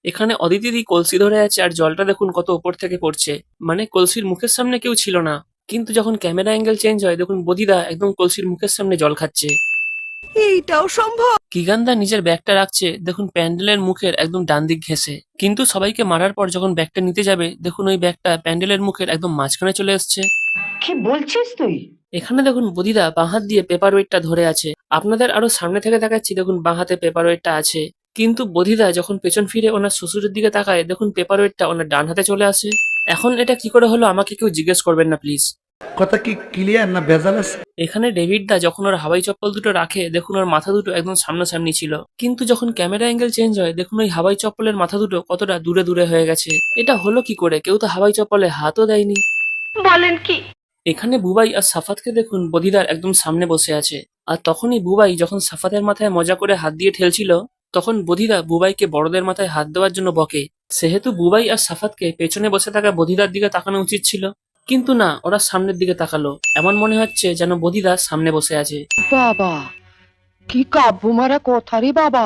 এখানে অদিতিদি কলসি ধরে আছে আর জলটা দেখুন কত উপর থেকে পড়ছে, মানে কলসির মুখের সামনে কেউ ছিল না। কিন্তু যখন ক্যামেরা অ্যাঙ্গেল চেঞ্জ হয় দেখুন বদিদা একদম কলসির মুখের সামনে জল খাচ্ছে। এইটাও সম্ভব? কিগানদা নিজের ব্যাগটা রাখছে দেখুন প্যান্ডেলের মুখের একদম ডান দিক ঘেঁষে, কিন্তু সবাইকে মারার পর যখন ব্যাগটা নিতে যাবে দেখুন ওই ব্যাগটা প্যান্ডেলের মুখের একদম মাঝখানে চলে এসছে। কি বলছিস তুই? এখানে দেখুন বদিদা বাঁ হাত দিয়ে পেপার ওয়েটটা ধরে আছে, আপনাদের আরো সামনে থেকে দেখাচ্ছি দেখুন বাঁ হাতে পেপার ওয়েটটা আছে। কিন্তু বদিদা যখন পেছন ফিরে ওনার শ্বশুরের দিকে তাকায় দেখুন পেপার ওয়েটটা ওনার ডান হাতে চলে আসে। এখন এটা কি করে হলো আমাকে কেউ জিজ্ঞেস করবেন না প্লিজ। কথা কি ক্লিয়ার না ভেজাল আছে? এখানে ডেভিড দা যখন ওর হাওয়াই চপ্পল দুটো রাখে দেখুন ওর মাথা দুটো একদম সামনাসামনি ছিল, কিন্তু যখন ক্যামেরা অ্যাঙ্গেল চেঞ্জ হয় দেখুন ওই হাওয়াই চপ্পলের মাথা দুটো কতটা দূরে দূরে হয়ে গেছে। এটা হলো কি করে, কেউ তো হাওয়াই চপ্পলে হাতও দেয়নি। বলেন কি? এখানে বুবাই আর সাফাতকে দেখুন বদিদার একদম সামনে বসে আছে, আর তখনই বুবাই যখন সাফাতের মাথায় মজা করে হাত দিয়ে ঠেলছিল তখন বদিদা বুবাইকে বড়দের মাথায় হাত দেওয়ার জন্য বকে। সেহেতু বুবাই আর সাফাতকে পেছনে বসে থাকা বদিদার দিকে তাকানো উচিত ছিল, কিন্তু না, ওরা সামনের দিকে তাকালো, এমন মনে হচ্ছে যেন বদিদা সামনে বসে আছে। বাবা, কি কাব্য মারা কথা রে বাবা।